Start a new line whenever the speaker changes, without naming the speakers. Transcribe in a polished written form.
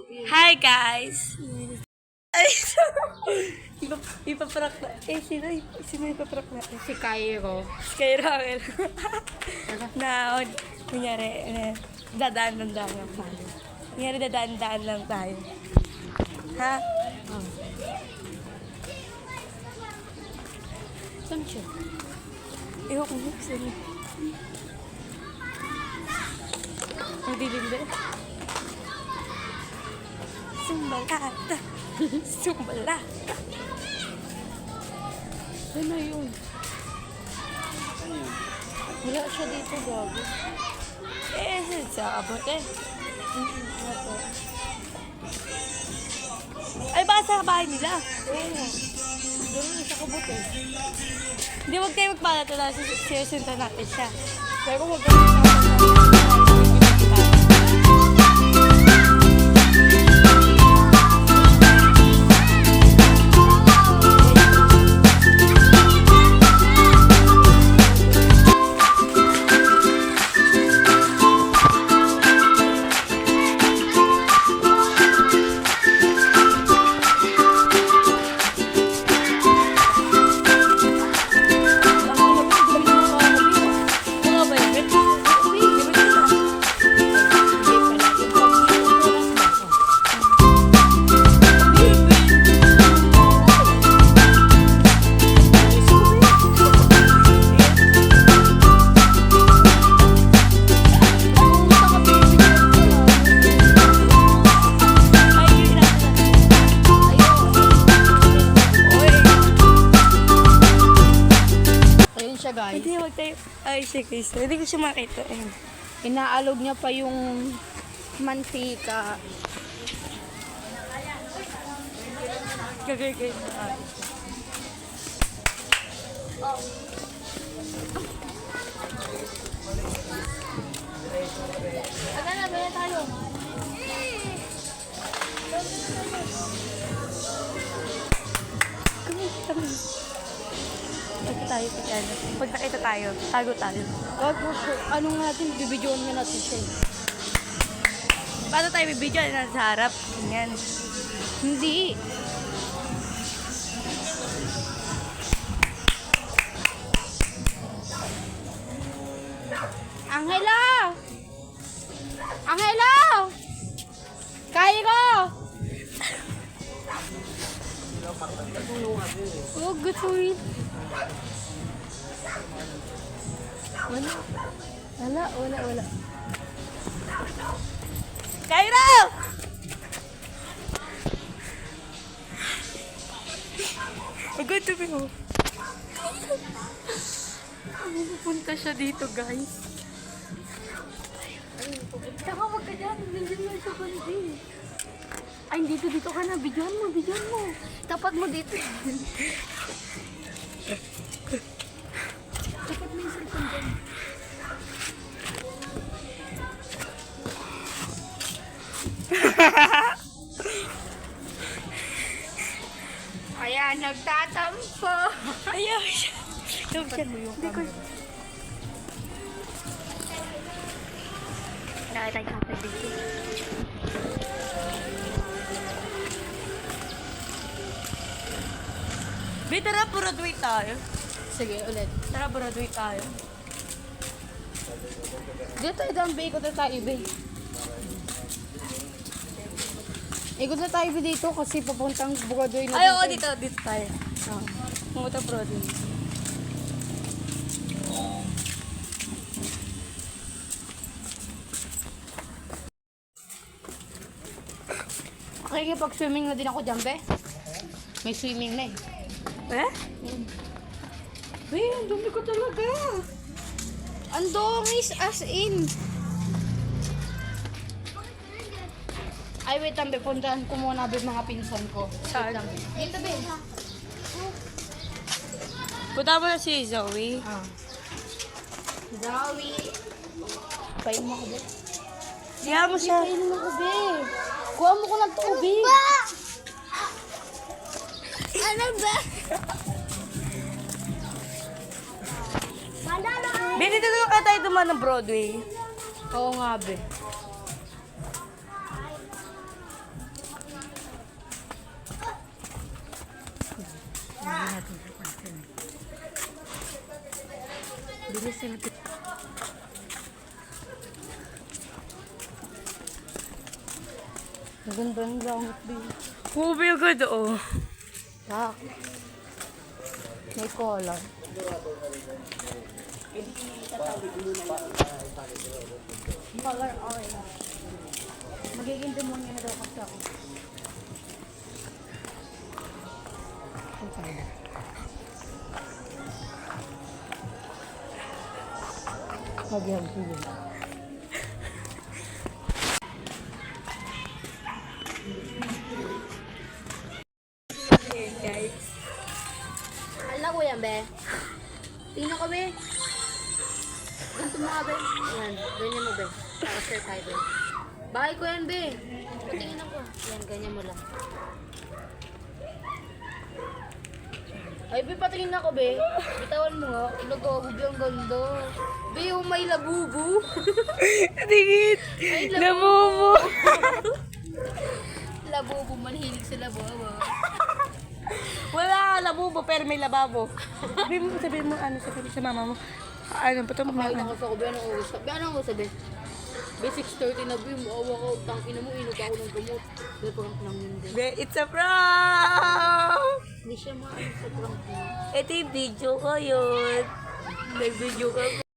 Hi guys! Ay, ipaprak na. Sino ipaprak na?
Si Cairo.
Kay Raquel. Na, kunyari, dadaan-dandaan lang tayo. Kunyari, dadaan-daan lang tayo. Ha?
Oh. Saan siya?
Ewan ko mo, sino? Ang dilim ba? Sumbalata. Sumbalata.
Ano yun? Wala siya dito, bago.
Sa abot eh. Ay, baka sa bahay nila.
Oo. Doon na siya kabot eh.
Hindi, huwag tayo magpalat na sinusunta natin siya.
Pero huwag ka guys.
Hindi, huwag tayo. Ay, sige. Hindi ko siya makita.
Inaalog niya pa yung mantika.
Gagay-gay.
Aga na, bala tayo.
Kami. Pag tayo, pag nakita tayo, tago tayo.
Wag, anong natin, bibidyoan nga natin siya.
Paano tayo bibidyo? Nasa harap. Ganyan.
Hindi. Angela! Angela! Cairo!
Oh, good for you. Wala. Cairo! Agad to mo. Pupunta siya dito, guys.
Tsaka wag ka dyan, nandiyan mo sa kundi. Ay, dito ka na, bidyoan mo. Tapat mo dito. Tapat mo yung cellphone dyan. Ayan, nagtatampo.
Ayaw siya. Hindi ko. Nakita yung kapag dito. Be, tara, Broadway tayo.
Sige, ulit.
Tara, Broadway tayo.
Dito tayo daan, be. Ikot na tayo, be. Ikot na tayo, be, dito kasi papuntang Broadway na
Ay, oo, dito tayo.
Ah.
Pumunta Broadway.
Okay, pag-swimming na din ako dyan, be. May swimming na eh.
Eh?
Be, ang dumi ko talaga. Ang dungis as in. Ay, wait lang, be. Puntahan ko muna, be, mga pinsan ko.
Saan?
Wait lang, be. Dito, be.
Punta mo na si Zoe.
Ah. Zoe. Pain mo ko, be.
Siya mo siya.
Pain mo ko, be. Kuha mo ko ng tubig. Ano ba?
Be, dito na ka tayo dumaan ng Broadway.
Oo nga, be.
Bilis na nag-
Maganda yung gamit, babe.
Oh, very good, oh.
Sak. May color. Color orange. Magiging demonyo na daw kasi ako. Magyag ko yun.
Guys.
Hala ko yan, be. Tingnan ko, be. Ganito mo ka, be. Yan, ganyan mo, be. Tapos share tayo, be. Bahay ko yan, be. Patingin ako. Yan, ganyan mo lang. Ay, be, patingin ako, be. Bitawan mo nga. Nag-agubi ang ganda. Be, yung may labubu.
Tingit!
Ay,
Labubo!
Labubu, manhilig sa labubu.
Wala labubo, pero may lababo. Sabihin mo, sabihin mo sa mama mo. Ano, ba't mo
Kain ako sa kubi, anong oras? Be, anong oras, be? Be, 6:30 na, be. Maawa ka. Tangina mo, inot ako ng gamot. Be, prank lang yun, be.
Be, it's a prank!
Hindi siya maano sa prank mo.
Ito yung video ko yun. Nag-video ka.